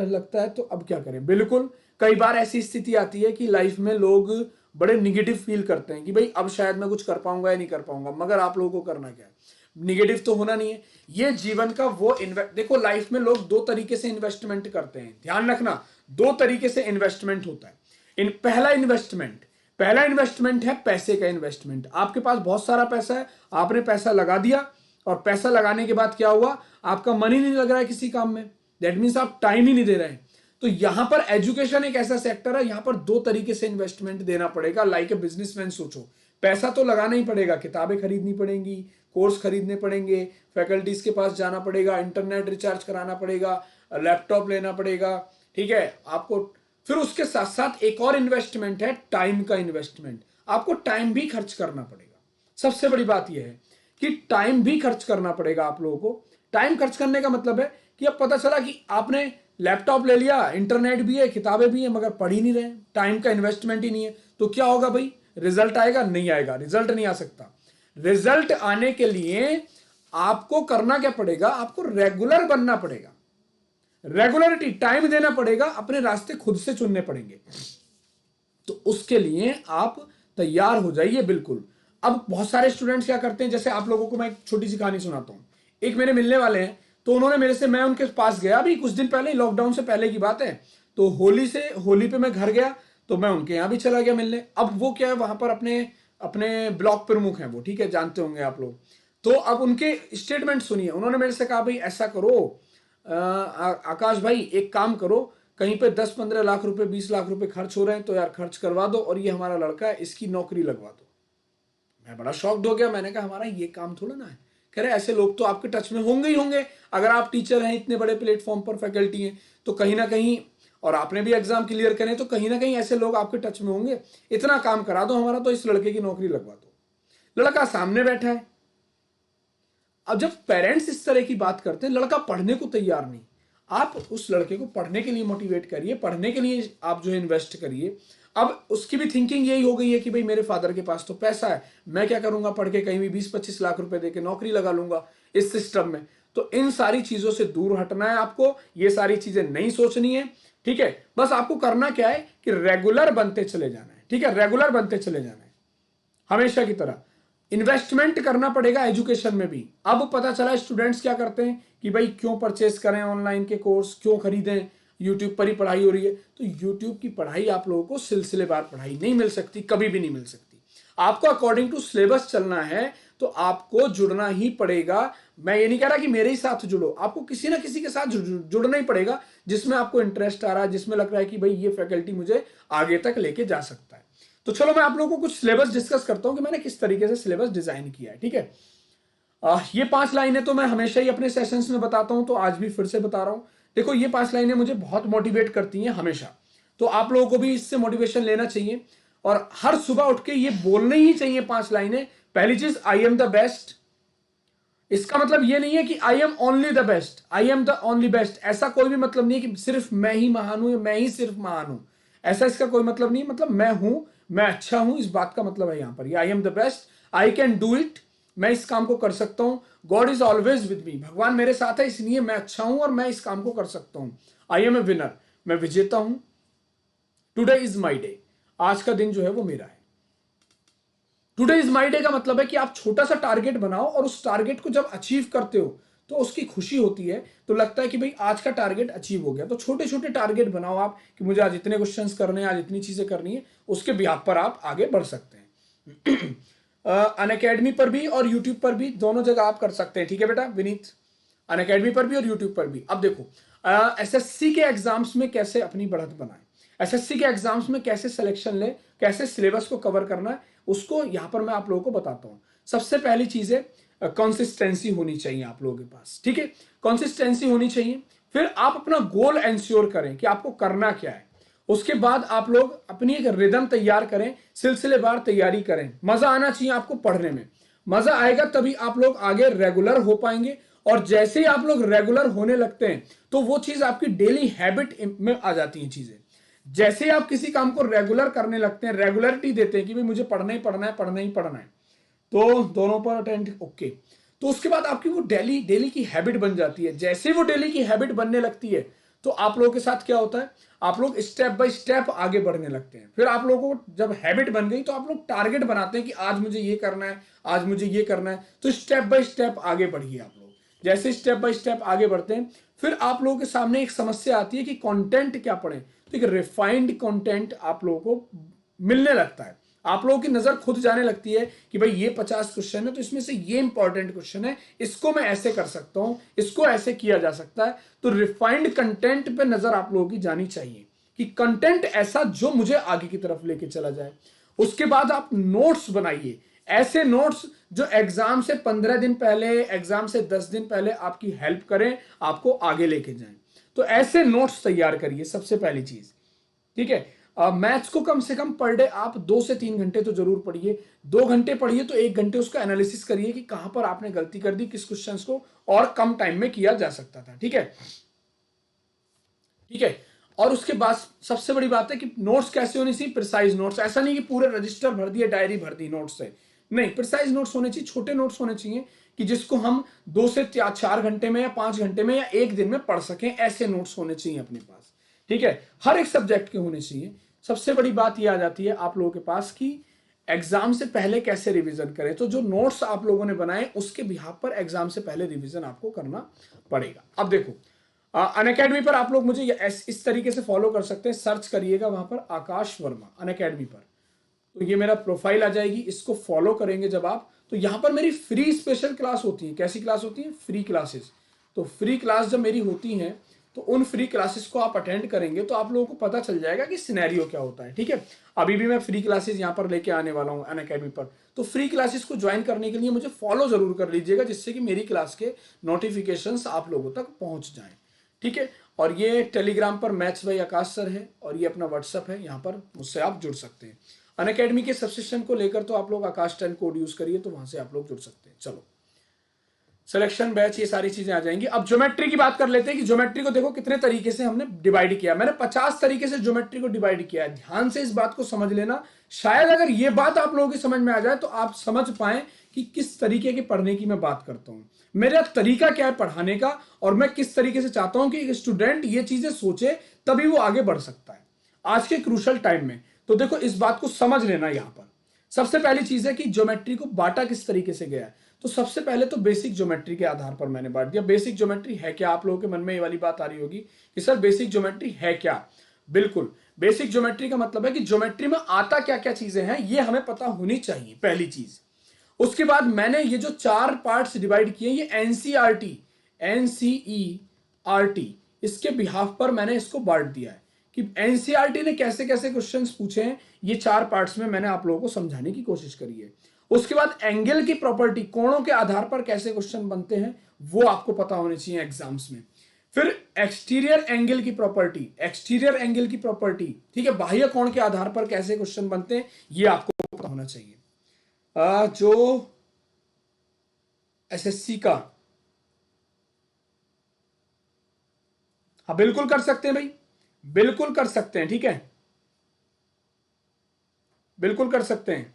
लगता है तो अब क्या करें, बिल्कुल कई बार ऐसी स्थिति आती है कि लाइफ में लोग बड़े निगेटिव फील करते हैं कि भाई अब शायद मैं कुछ कर पाऊंगा या नहीं कर पाऊंगा, मगर आप लोगों को करना क्या है, निगेटिव तो होना नहीं है। ये जीवन का वो देखो लाइफ में लोग दो तरीके से इन्वेस्टमेंट करते हैं, ध्यान रखना, दो तरीके से इन्वेस्टमेंट होता है। पहला इन्वेस्टमेंट है पैसे का इन्वेस्टमेंट। आपके पास बहुत सारा पैसा है, आपने पैसा लगा दिया, और पैसा लगाने के बाद क्या हुआ, आपका मन ही नहीं लग रहा है किसी काम में, दैट मीन्स आप टाइम ही नहीं दे रहे हैं। तो यहां पर एजुकेशन एक ऐसा सेक्टर है, यहां पर दो तरीके से इन्वेस्टमेंट देना पड़ेगा। लाइक ए बिजनेसमैन सोचो, पैसा तो लगाना ही पड़ेगा, किताबें खरीदनी पड़ेंगी, कोर्स खरीदने पड़ेंगे, फैकल्टीज के पास जाना पड़ेगा, इंटरनेट रिचार्ज कराना पड़ेगा, लैपटॉप लेना पड़ेगा, ठीक है आपको। फिर उसके साथ साथ एक और इन्वेस्टमेंट है टाइम का इन्वेस्टमेंट। आपको टाइम भी खर्च करना पड़ेगा। सबसे बड़ी बात यह है कि टाइम भी खर्च करना पड़ेगा आप लोगों को। टाइम खर्च करने का मतलब है कि अब पता चला कि आपने लैपटॉप ले लिया, इंटरनेट भी है, किताबें भी है, मगर पढ़ ही नहीं रहे, टाइम का इन्वेस्टमेंट ही नहीं है, तो क्या होगा भाई, रिजल्ट आएगा नहीं, आएगा, रिजल्ट नहीं आ सकता। रिजल्ट आने के लिए आपको करना क्या पड़ेगा, आपको रेगुलर बनना पड़ेगा, रेगुलरिटी, टाइम देना पड़ेगा, अपने रास्ते खुद से चुनने पड़ेंगे। तो उसके लिए आप तैयार हो जाइए, बिल्कुल। अब बहुत सारे स्टूडेंट्स क्या करते हैं, जैसे आप लोगों को मैं एक छोटी सी कहानी सुनाता हूं। एक मेरे मिलने वाले हैं, तो उन्होंने मेरे से, मैं उनके पास गया अभी कुछ दिन पहले, लॉकडाउन से पहले की बात है, तो होली पे मैं घर गया, तो मैं उनके यहां भी चला गया मिलने। अब वो क्या है, वहां पर अपने अपने ब्लॉक प्रमुख हैं वो, ठीक है, जानते होंगे आप लोग। तो अब उनके स्टेटमेंट सुनिए। उन्होंने मेरे से कहा भाई ऐसा करो आकाश भाई, एक काम करो, कहीं पे 10-15 लाख रुपए 20 लाख रुपए खर्च हो रहे हैं, तो यार खर्च करवा दो, और ये हमारा लड़का है, इसकी नौकरी लगवा दो। मैं बड़ा शॉक्ड हो गया, मैंने कहा हमारा ये काम थोड़ा ना है। कह रहे ऐसे लोग तो आपके टच में होंगे ही होंगे, अगर आप टीचर हैं, इतने बड़े प्लेटफॉर्म पर फैकल्टी हैं, तो कहीं ना कहीं, और आपने भी एग्जाम क्लियर करे, तो कहीं ना कहीं ऐसे लोग आपके टच में होंगे, इतना काम करा दो हमारा, तो इस लड़के की नौकरी लगवा दो। लड़का सामने बैठा है। अब जब पेरेंट्स इस तरह की बात करते हैं, लड़का पढ़ने को तैयार नहीं, आप उस लड़के को पढ़ने के लिए मोटिवेट करिए, पढ़ने के लिए आप जो है इन्वेस्ट करिए। अब उसकी भी थिंकिंग यही हो गई है कि भाई मेरे फादर के पास तो पैसा है, मैं क्या करूंगा, पढ़ के कहीं भी 20-25 लाख रुपए देके नौकरी लगा लूंगा इस सिस्टम में। तो इन सारी चीजों से दूर हटना है आपको, ये सारी चीजें नहीं सोचनी है, ठीक है। बस आपको करना क्या है कि रेगुलर बनते चले जाना है, ठीक है, रेगुलर बनते चले जाना है, हमेशा की तरह। इन्वेस्टमेंट करना पड़ेगा एजुकेशन में भी। अब पता चला स्टूडेंट्स क्या करते हैं कि भाई क्यों परचेस करें ऑनलाइन के कोर्स, क्यों खरीदें, यूट्यूब पर ही पढ़ाई हो रही है। तो यूट्यूब की पढ़ाई आप लोगों को सिलसिलेवार पढ़ाई नहीं मिल सकती, कभी भी नहीं मिल सकती। आपको अकॉर्डिंग टू सिलेबस चलना है, तो आपको जुड़ना ही पड़ेगा। मैं ये नहीं कह रहा कि मेरे ही साथ जुड़ो, आपको किसी ना किसी के साथ जुड़ना ही पड़ेगा जिसमें आपको इंटरेस्ट आ रहा है, जिसमें लग रहा है कि भाई ये फैकल्टी मुझे आगे तक लेके जा सकता है। तो चलो मैं आप लोगों को कुछ सिलेबस डिस्कस करता हूं कि मैंने किस तरीके से सिलेबस डिजाइन किया है, ठीक है। ये 5 लाइनें तो मैं हमेशा ही अपने सेशंस में बताता हूं, तो आज भी फिर से बता रहा हूं। देखो ये 5 लाइनें मुझे बहुत मोटिवेट करती हैं हमेशा, तो आप लोगों को भी इससे मोटिवेशन लेना चाहिए, और हर सुबह उठ के ये बोलनी ही चाहिए 5 लाइनें। पहली चीज, आई एम द बेस्ट। इसका मतलब ये नहीं है कि आई am only the best, I am the only best, ऐसा कोई भी मतलब नहीं है कि सिर्फ मैं ही महान हूं या मैं ही सिर्फ महान हूं, ऐसा इसका कोई मतलब नहीं। मतलब मैं हूं, मैं अच्छा हूं, इस बात का मतलब है यहां पर। ये I am the best, I can do it, मैं इस काम को कर सकता हूं। God is always with me, भगवान मेरे साथ है, इसलिए मैं अच्छा हूं और मैं इस काम को कर सकता हूं। आई एम ए विनर, मैं विजेता हूं। टुडे इज माई डे, आज का दिन जो है वो मेरा है। टुडे इज माई डे का मतलब है कि आप छोटा सा टारगेट बनाओ, और उस टारगेट को जब अचीव करते हो तो उसकी खुशी होती है, तो लगता है कि भाई आज का टारगेट अचीव हो गया। तो छोटे छोटे टारगेट बनाओ आप कि मुझे आज इतने क्वेश्चंस करने हैं, आज इतनी चीजें करनी है, उसके बिहाफ पर आप आगे बढ़ सकते हैं। अनअकैडमी पर भी और यूट्यूब पर भी, दोनों जगह आप कर सकते हैं, ठीक है बेटा विनीत। अनअकैडमी पर भी और यूट्यूब पर भी। अब देखो एसएससी के एग्जाम्स में कैसे अपनी बढ़त बनाए, एसएससी के एग्जाम्स में कैसे सिलेक्शन ले, कैसे सिलेबस को कवर करना है, उसको यहां पर मैं आप लोगों को बताता हूं। सबसे पहली चीज है कंसिस्टेंसी होनी चाहिए आप लोगों के पास, ठीक है, कंसिस्टेंसी होनी चाहिए। फिर आप अपना गोल एंश्योर करें कि आपको करना क्या है। उसके बाद आप लोग अपनी एक रिदम तैयार करें, सिलसिलेवार तैयारी करें। मजा आना चाहिए आपको पढ़ने में, मजा आएगा तभी आप लोग आगे रेगुलर हो पाएंगे। और जैसे ही आप लोग रेगुलर होने लगते हैं तो वो चीज आपकी डेली हैबिट में आ जाती है चीजें। जैसे ही आप किसी काम को रेगुलर करने लगते हैं, रेगुलरिटी देते हैं कि भाई मुझे पढ़ना ही पढ़ना है, पढ़ना ही पढ़ना है, तो दोनों पर अटेंड ओके, तो उसके बाद आपकी वो डेली डेली की हैबिट बन जाती है। जैसे वो डेली की हैबिट बनने लगती है तो आप लोगों के साथ क्या होता है, आप लोग स्टेप बाय स्टेप आगे बढ़ने लगते हैं। फिर आप लोगों को जब हैबिट बन गई तो आप लोग टारगेट बनाते हैं कि आज मुझे ये करना है, आज मुझे ये करना है, तो स्टेप बाय स्टेप आगे बढ़िए आप लोग। जैसे स्टेप बाय स्टेप आगे बढ़ते हैं फिर आप लोगों के सामने एक समस्या आती है कि कंटेंट क्या पढ़ें। तो एक रिफाइंड कंटेंट आप लोगों को मिलने लगता है, आप लोगों की नजर खुद जाने लगती है कि भाई ये 50 क्वेश्चन है तो इसमें से ये इंपॉर्टेंट क्वेश्चन है, इसको मैं ऐसे कर सकता हूं, इसको ऐसे किया जा सकता है। तो रिफाइंड कंटेंट पे नजर आप लोगों की जानी चाहिए कि कंटेंट ऐसा जो मुझे आगे की तरफ लेके चला जाए। उसके बाद आप नोट्स बनाइए, ऐसे नोट्स जो एग्जाम से 15 दिन पहले, एग्जाम से 10 दिन पहले आपकी हेल्प करें, आपको आगे लेके जाएं। तो ऐसे नोट्स तैयार करिए सबसे पहली चीज, ठीक है। मैथ्स को कम से कम पर डे आप 2 से 3 घंटे तो जरूर पढ़िए। 2 घंटे पढ़िए तो 1 घंटे उसका एनालिसिस करिए कि कहां पर आपने गलती कर दी, किस क्वेश्चंस को और कम टाइम में किया जा सकता था, ठीक है, ठीक है। और उसके बाद सबसे बड़ी बात है कि नोट्स कैसे होने चाहिए, प्रिसाइज नोट्स। ऐसा नहीं कि पूरे रजिस्टर भर दिए, डायरी भर दी नोट्स से, नहीं, प्रिसाइज नोट्स होने चाहिए, छोटे नोट्स होने चाहिए कि जिसको हम 2 से 4 घंटे में या 5 घंटे में या एक दिन में पढ़ सकें। ऐसे नोट्स होने चाहिए अपने पास, ठीक है, हर एक सब्जेक्ट के होने चाहिए। सबसे बड़ी बात यह आ जाती है आप लोगों के पास कि एग्जाम से पहले कैसे रिवीजन करें। तो जो नोट्स आप लोगों ने बनाए उसके बिहाफ पर एग्जाम से पहले रिवीजन आपको करना पड़ेगा। अब देखो अनअकैडमी पर आप लोग मुझे इस तरीके से फॉलो कर सकते हैं, सर्च करिएगा वहां पर आकाश वर्मा अनअकैडमी पर, तो ये मेरा प्रोफाइल आ जाएगी। इसको फॉलो करेंगे जब आप, तो यहां पर मेरी फ्री स्पेशल क्लास होती है। कैसी क्लास होती है, फ्री क्लासेस। तो फ्री क्लास जब मेरी होती हैं तो उन फ्री क्लासेस को आप अटेंड करेंगे तो आप लोगों को पता चल जाएगा कि सिनेरियो क्या होता है, ठीक है। अभी भी मैं फ्री क्लासेस यहां पर लेके आने वाला हूं अनअकैडमी पर, तो फ्री क्लासेस को ज्वाइन करने के लिए मुझे फॉलो जरूर कर लीजिएगा, जिससे कि मेरी क्लास के नोटिफिकेशंस आप लोगों तक पहुंच जाएं, ठीक है। और ये टेलीग्राम पर मैथ्स बाय आकाश सर है और ये अपना व्हाट्सअप है, यहाँ पर मुझसे आप जुड़ सकते हैं। अनअकैडमी के सब्सक्रिप्शन को लेकर तो आप लोग आकाश 10 कोड यूज करिए, तो वहां से आप लोग जुड़ सकते हैं। चलो सिलेक्शन बैच, ये सारी चीजें आ जाएंगी। अब ज्योमेट्री की बात कर लेते हैं कि ज्योमेट्री को देखो कितने तरीके से हमने डिवाइड किया। मैंने 50 तरीके से ज्योमेट्री को डिवाइड किया है। ध्यान से इस बात को समझ लेना, शायद अगर ये बात आप लोगों की समझ में आ जाए तो आप समझ पाए कि किस तरीके की पढ़ने की मैं बात करता हूं, मेरा तरीका क्या है पढ़ाने का, और मैं किस तरीके से चाहता हूं कि स्टूडेंट ये चीजें सोचे तभी वो आगे बढ़ सकता है आज के क्रूशल टाइम में। तो देखो इस बात को समझ लेना। यहां पर सबसे पहली चीज है कि ज्योमेट्री को बांटा किस तरीके से गया है। तो सबसे पहले तो बेसिक ज्योमेट्री के आधार पर मैंने बांट दिया। बेसिक ज्योमेट्री है क्या, आप लोगों के मन में ये वाली बात आ रही होगी कि सर बेसिक ज्योमेट्री है क्या। बिल्कुल, बेसिक ज्योमेट्री का मतलब है कि ज्योमेट्री में आता क्या क्या चीजें हैं ये हमें पता होनी चाहिए, पहली चीज। उसके बाद मैंने ये जो 4 पार्ट्स डिवाइड किए, ये एनसीईआरटी, एनसीईआरटी इसके बिहाफ पर मैंने इसको बांट दिया है कि एनसीईआरटी ने कैसे कैसे क्वेश्चंस पूछे हैं, ये 4 पार्ट्स में मैंने आप लोगों को समझाने की कोशिश करी है। उसके बाद एंगल की प्रॉपर्टी, कोणों के आधार पर कैसे क्वेश्चन बनते हैं वो आपको पता होने चाहिए एग्जाम्स में। फिर एक्सटीरियर एंगल की प्रॉपर्टी, एक्सटीरियर एंगल की प्रॉपर्टी, ठीक है, बाह्य कोण के आधार पर कैसे क्वेश्चन बनते हैं ये आपको पता होना चाहिए। जो एसएससी का, हाँ बिल्कुल कर सकते हैं भाई, बिल्कुल कर सकते हैं, ठीक है, बिल्कुल कर सकते हैं।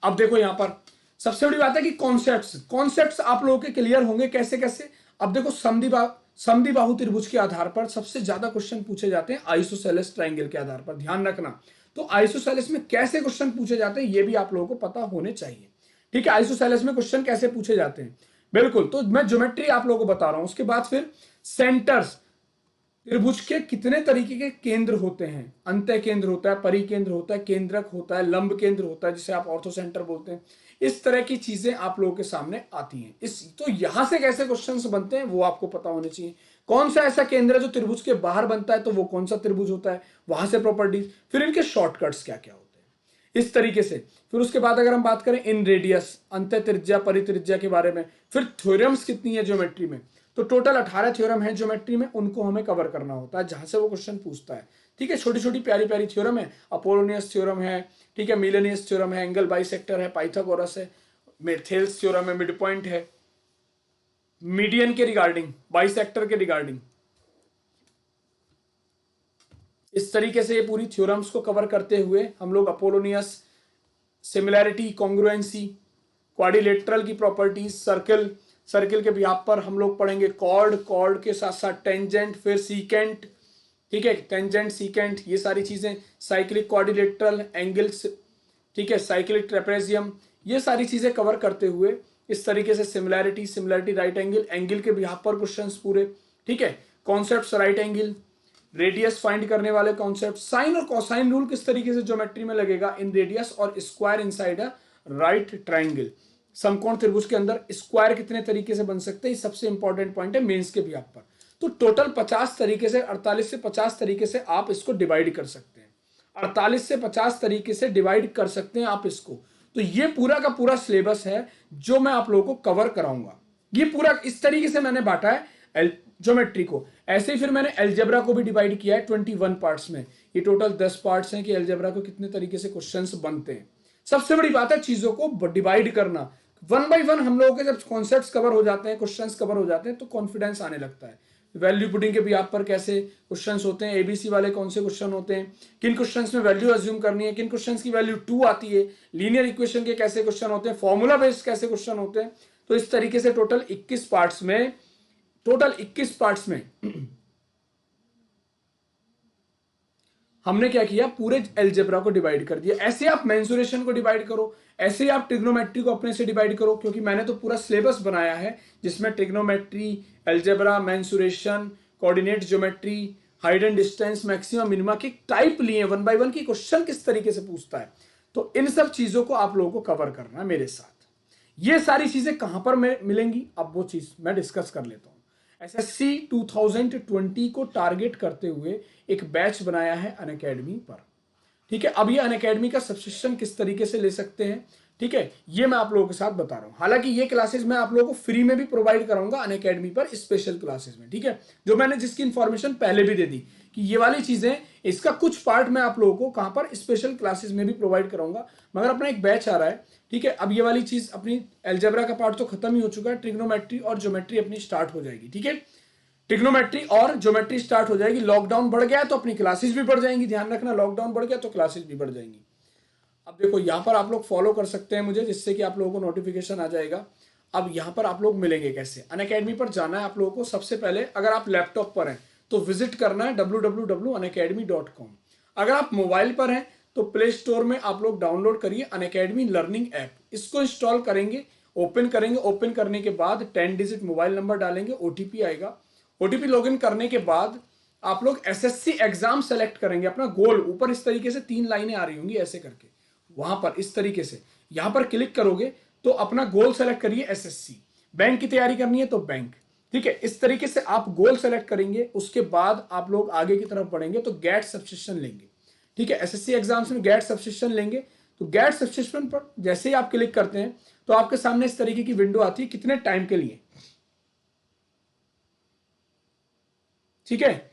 अब देखो यहां पर सबसे बड़ी बात है कि कॉन्सेप्ट्स आप लोगों के क्लियर होंगे कैसे कैसे। अब देखो समद्वि बाहु त्रिभुज के आधार पर सबसे ज्यादा क्वेश्चन पूछे जाते हैं आइसोसेलेस ट्रायंगल के आधार पर, ध्यान रखना। तो आइसोसेलेस में कैसे क्वेश्चन पूछे जाते हैं ये भी आप लोगों को पता होने चाहिए, ठीक है। आइसोसेलेस में क्वेश्चन कैसे पूछे जाते हैं, बिल्कुल। तो मैं ज्योमेट्री आप लोगों को बता रहा हूं। उसके बाद फिर सेंटर्स, त्रिभुज के कितने तरीके के केंद्र होते हैं? अंतः केंद्र होता है, परिकेंद्र होता है, केंद्रक होता है, लंब केंद्र होता है जिसे आप ऑर्थो सेंटर बोलते हैं। इस तरह की चीजें आप लोगों के सामने आती हैं। इस तो यहां से कैसे क्वेश्चंस बनते हैं वो आपको पता होने चाहिए। कौन सा ऐसा केंद्र है जो त्रिभुज के बाहर बनता है, तो वो कौन सा त्रिभुज होता है, वहां से प्रॉपर्टीज, फिर इनके शॉर्टकट्स क्या क्या होते हैं, इस तरीके से। फिर उसके बाद अगर हम बात करें इन रेडियस, अंत त्रिज्या, परित्रिज्या के बारे में, फिर थ्योरम्स कितनी है ज्योमेट्री में, तो टोटल 18 थ्योरम है ज्योमेट्री में, उनको हमें कवर करना होता है जहां से वो क्वेश्चन पूछता है। ठीक है, छोटी छोटी प्यारी प्यारी थ्योरम है, अपोलोनियस थ्योरम है, ठीक है, मिलेनियस थ्योरम है, एंगल बाइसेक्टर है, पाइथागोरस है, थेल्स थ्योरम है, मिड पॉइंट है, मीडियन के रिगार्डिंग, बाइसेक्टर के रिगार्डिंग। इस तरीके से ये पूरी थ्योरम्स को कवर करते हुए हम लोग अपोलोनियस, सिमिलैरिटी, कॉन्ग्रुएंसी, क्वाड्रिलेटरल की प्रॉपर्टीज, सर्कल, सर्कल के बिहाफ पर हम लोग पढ़ेंगे कॉर्ड, कॉर्ड के साथ साथ टेंजेंट, फिर सीकेंट, ठीक है, टेंजेंट, सीकेंट, ये सारी चीजें, साइक्लिक क्वाड्रिलेटरल, एंगल्स, ठीक है, साइक्लिक ट्रेपेजियम, ये सारी चीजें कवर करते हुए इस तरीके से similarity, similarity right angle, angle के बिहाफ पर क्वेश्चंस पूरे, ठीक है, concepts right angle, radius find करने वाले कॉन्सेप्ट, साइन और कोसाइन रूल किस तरीके से ज्योमेट्री में लगेगा इन रेडियस, और square inside a right triangle, समकोण त्रिभुज के अंदर स्क्वायर कितने तरीके से बन सकते हैं, सबसे इंपॉर्टेंट पॉइंट है मेंस के भी आप पर। तो टोटल 50 तरीके से, 48 से 50 तरीके से आप इसको डिवाइड कर सकते हैं, 48 से 50 तरीके से डिवाइड कर सकते हैं आप इसको। तो ये पूरा का पूरा सिलेबस है जो मैं आप लोगों को कवर कराऊंगा। ये पूरा इस तरीके से मैंने बांटा है ज्योमेट्री को। ऐसे ही फिर मैंने अलजेब्रा को भी डिवाइड किया है 21 पार्ट्स में। ये टोटल 10 पार्ट्स हैं कि अलजेब्रा को कितने तरीके से क्वेश्चंस बनते हैं। सबसे बड़ी बात है चीजों को डिवाइड करना। वन बाय वन हम लोगों के जब कॉन्सेप्ट्स कवर हो जाते हैं, क्वेश्चंस कवर हो जाते हैं, तो कॉन्फिडेंस आने लगता है। वैल्यू पुटिंग के भी आप पर कैसे क्वेश्चंस होते हैं, एबीसी वाले कौन से क्वेश्चन होते हैं, किन क्वेश्चंस में वैल्यू अज्यूम करनी है, किन क्वेश्चंस की वैल्यू 2 आती है, लीनियर इक्वेशन के कैसे क्वेश्चन होते हैं, फॉर्मूला बेस्ड कैसे क्वेश्चन होते हैं। तो इस तरीके से टोटल 21 पार्ट्स में, टोटल 21 पार्ट्स में हमने क्या किया, पूरे अलजेब्रा को डिवाइड कर दिया। ऐसे आप मेंसुरेशन को डिवाइड करो, ऐसे ही आप ट्रिग्नोमेट्री को अपने से डिवाइड करो, क्योंकि मैंने तो पूरा सिलेबस बनाया है जिसमें trigonometry, algebra, mensuration, coordinate geometry, height and distance, maximum minima की टाइप लिए, वन बाय वन की क्वेश्चन किस तरीके से पूछता है। तो इन सब चीजों को आप लोगों को कवर करना है मेरे साथ। ये सारी चीजें कहां पर मिलेंगी, अब वो चीज मैं डिस्कस कर लेता हूं। एसएससी 2020 को टारगेट करते हुए एक बैच बनाया है अनअकैडमी पर। ठीक है, अब ये अनअकैडमी का सब्सक्रिप्शन किस तरीके से ले सकते हैं, ठीक है, ये मैं आप लोगों के साथ बता रहा हूं। हालांकि ये क्लासेस मैं आप लोगों को फ्री में भी प्रोवाइड कराऊंगा अनअकैडमी पर, स्पेशल क्लासेस में, ठीक है, जो मैंने जिसकी इंफॉर्मेशन पहले भी दे दी कि ये वाली चीजें, इसका कुछ पार्ट मैं आप लोगों को कहां पर स्पेशल क्लासेस में भी प्रोवाइड कराऊंगा। मगर अपना एक बैच आ रहा है, ठीक है। अब ये वाली चीज अपनी अलजेब्रा का पार्ट तो खत्म ही हो चुका है, ट्रिग्नोमेट्री और ज्योमेट्री अपनी स्टार्ट हो जाएगी, ठीक है। ट्रिग्नोमेट्री और ज्योमेट्री स्टार्ट हो जाएगी। लॉकडाउन बढ़ गया है तो अपनी क्लासेस भी बढ़ जाएंगी, ध्यान रखना, लॉकडाउन बढ़ गया तो क्लासेस भी बढ़ जाएंगी। अब देखो यहाँ पर आप लोग फॉलो कर सकते हैं मुझे, जिससे कि आप लोगों को नोटिफिकेशन आ जाएगा। अब यहाँ पर आप लोग मिलेंगे कैसे, अनअकैडमी पर जाना है आप लोगों को। सबसे पहले अगर आप लैपटॉप पर हैं तो विजिट करना है www.unacademy.com। अगर आप मोबाइल पर हैं तो प्ले स्टोर में आप लोग डाउनलोड करिए अनअकैडमी लर्निंग ऐप। इसको इंस्टॉल करेंगे, ओपन करेंगे, ओपन करने के बाद 10 डिजिट मोबाइल नंबर डालेंगे, ओटीपी आएगा। ओटीपी लॉगिन करने के बाद आप लोग एसएससी एग्जाम सेलेक्ट करेंगे, अपना गोल। ऊपर इस तरीके से 3 लाइनें आ रही होंगी ऐसे करके, वहां पर इस तरीके से यहां पर क्लिक करोगे तो अपना गोल सेलेक्ट करिए एसएससी। बैंक की तैयारी करनी है तो बैंक, ठीक है। इस तरीके से आप गोल सेलेक्ट करेंगे, उसके बाद आप लोग आगे की तरफ बढ़ेंगे तो गेट सब्सक्रिप्शन लेंगे, ठीक है। एसएससी एग्जाम्स में गेट सब्सक्रिप्शन लेंगे तो गेट सब्सक्रिप्शन पर जैसे ही आप क्लिक करते हैं तो आपके सामने इस तरीके की विंडो आती है, कितने टाइम के लिए, ठीक है।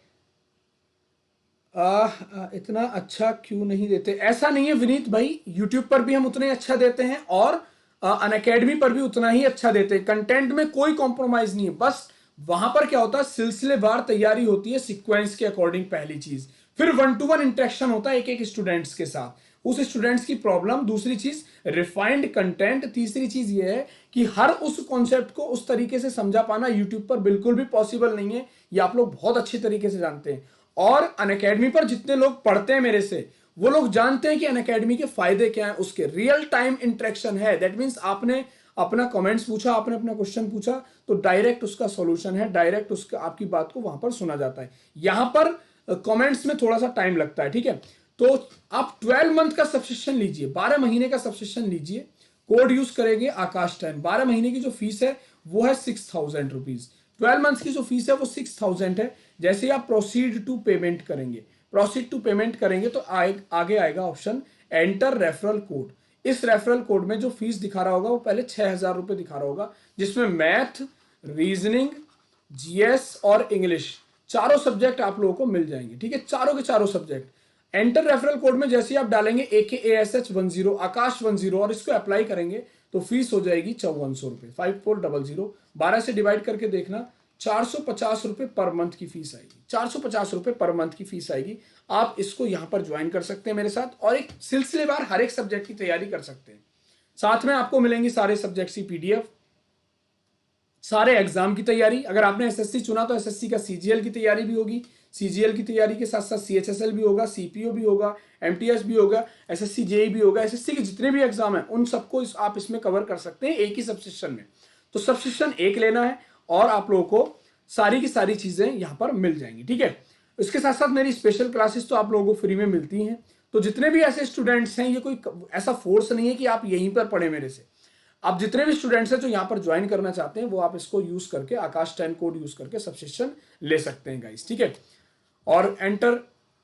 इतना अच्छा क्यों नहीं देते, ऐसा नहीं है विनीत भाई, यूट्यूब पर भी हम उतने अच्छा देते हैं और अनअकैडमी पर भी उतना ही अच्छा देते हैं। कंटेंट में कोई कॉम्प्रोमाइज नहीं है, बस वहां पर क्या होता है, सिलसिलेवार तैयारी होती है सीक्वेंस के अकॉर्डिंग, पहली चीज। फिर 1-to-1 इंटरेक्शन होता है एक एक स्टूडेंट्स के साथ, उस स्टूडेंट्स की प्रॉब्लम। दूसरी चीज रिफाइंड कंटेंट। तीसरी चीज ये है कि हर उस कॉन्सेप्ट को उस तरीके से समझा पाना यूट्यूब पर बिल्कुल भी पॉसिबल नहीं है, ये आप लोग बहुत अच्छी तरीके से जानते हैं। और अनअकैडमी पर जितने लोग पढ़ते हैं मेरे से, वो लोग जानते हैं कि अनअकैडमी के फायदे क्या हैं। उसके रियल टाइम इंटरेक्शन है, दैट मीन्स आपने अपना कमेंट्स पूछा, आपने अपना क्वेश्चन पूछा, तो डायरेक्ट उसका सॉल्यूशन है, डायरेक्ट उसका आपकी बात को वहां पर सुना जाता है। यहां पर कमेंट्स में थोड़ा सा टाइम लगता है, ठीक है। तो आप 12 मंथ का सब्सक्रिप्शन लीजिए, 12 महीने का सब्सक्रिप्शन लीजिए, कोड यूज करेंगे आकाश 10। 12 महीने की जो फीस है वो है 6000 रुपीज, 12 मंथ की जो फीस है वो 6000 है। जैसे ही आप प्रोसीड टू पेमेंट करेंगे, प्रोसीड टू पेमेंट करेंगे तो आगे आएगा ऑप्शन एंटर रेफरल कोड। इस रेफरल कोड में जो फीस दिखा रहा होगा वो पहले 6000 रुपए दिखा रहा होगा, जिसमें मैथ, रीजनिंग, जीएस और इंग्लिश चारों सब्जेक्ट आप लोगों को मिल जाएंगे, ठीक है, चारों के चारों सब्जेक्ट। एंटर रेफरल कोड में जैसे ही आप डालेंगे AKASH10 आकाश 10 और इसको अप्लाई करेंगे तो फीस हो जाएगी 5400 रुपए, 5400। 12 से डिवाइड करके देखना, 450 रुपए पर मंथ की फीस आएगी, 450 रुपए पर मंथ की फीस आएगी। आप इसको यहां पर ज्वाइन कर सकते हैं मेरे साथ और एक सिलसिलेवार हर एक सब्जेक्ट की तैयारी कर सकते हैं। साथ में आपको मिलेंगी सारे सब्जेक्ट्स की PDF, सारे एग्जाम की तैयारी। अगर आपने SSC चुना तो SSC का CGL की तैयारी भी होगी, CGL की तैयारी के साथ साथ CHSL भी होगा, CPO भी होगा, MTS भी होगा, SSC JEE भी होगा। SSC के जितने भी एग्जाम हैं उन सबको आप इसमें कवर कर सकते हैं एक ही सब्सक्रिप्शन में। तो सब्सक्रिप्शन एक लेना है और आप लोगों को सारी की सारी चीजें यहां पर मिल जाएंगी, ठीक है। इसके साथ साथ मेरी स्पेशल क्लासेस तो आप लोगों को फ्री में मिलती हैं। तो जितने भी ऐसे स्टूडेंट्स हैं, ये कोई ऐसा फोर्स नहीं है कि आप यहीं पर पढ़े मेरे से। आप जितने भी स्टूडेंट्स हैं जो यहाँ पर ज्वाइन करना चाहते हैं वो आप इसको यूज करके आकाश 10 कोड यूज करके सब्सक्रिप्शन ले सकते हैं गाइस, ठीक है। और एंटर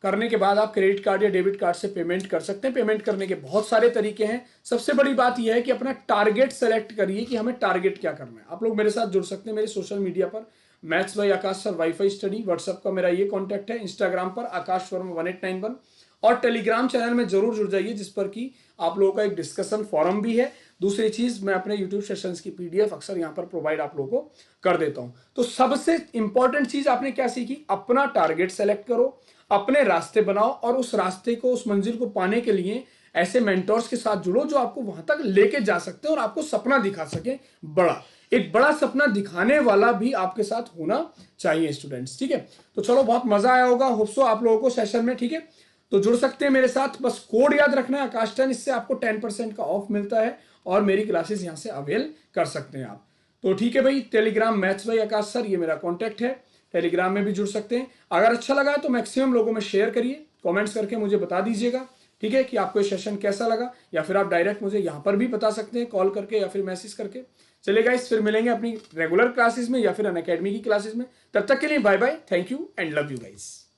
करने के बाद आप क्रेडिट कार्ड या डेबिट कार्ड से पेमेंट कर सकते हैं। पेमेंट करने के बहुत सारे तरीके हैं। सबसे बड़ी बात यह है कि अपना टारगेट सेलेक्ट करिए कि हमें टारगेट क्या करना है। आप लोग मेरे साथ जुड़ सकते हैं मेरे सोशल मीडिया पर, maths by Akash sir wifi study, WhatsApp का मेरा ये कॉन्टैक्ट है, इंस्टाग्राम पर आकाश वर्मा 1891 और टेलीग्राम चैनल में जरूर जुड़ जाइए जिस पर कि आप लोगों का एक डिस्कशन फोरम भी है। दूसरी चीज, मैं अपने यूट्यूब सेशंस की PDF अक्सर यहाँ पर प्रोवाइड आप लोगों को कर देता हूँ। तो सबसे इंपॉर्टेंट चीज आपने क्या सीखी, अपना टारगेट सेलेक्ट करो, अपने रास्ते बनाओ और उस रास्ते को, उस मंजिल को पाने के लिए ऐसे मेंटोर्स के साथ जुड़ो जो आपको वहां तक लेके जा सकते हैं और आपको सपना दिखा सके बड़ा। एक बड़ा सपना दिखाने वाला भी आपके साथ होना चाहिए स्टूडेंट्स, ठीक है। तो चलो, बहुत मजा आया होगा होप सो आप लोगों को सेशन में, ठीक है। तो जुड़ सकते हैं मेरे साथ, बस कोड याद रखना है आकाश 10, इससे आपको 10% का ऑफ मिलता है और मेरी क्लासेस यहां से अवेल कर सकते हैं आप। तो ठीक है भाई, Telegram maths by Akash sir, ये मेरा कॉन्टैक्ट है, टेलीग्राम में भी जुड़ सकते हैं। अगर अच्छा लगा है तो मैक्सिमम लोगों में शेयर करिए, कमेंट्स करके मुझे बता दीजिएगा, ठीक है, कि आपको ये सेशन कैसा लगा, या फिर आप डायरेक्ट मुझे यहाँ पर भी बता सकते हैं कॉल करके या फिर मैसेज करके। चलिए गाइस, फिर मिलेंगे अपनी रेगुलर क्लासेस में या फिर अनअकैडमी की क्लासेस में। तब तक के लिए bye bye, thank you and love you guys.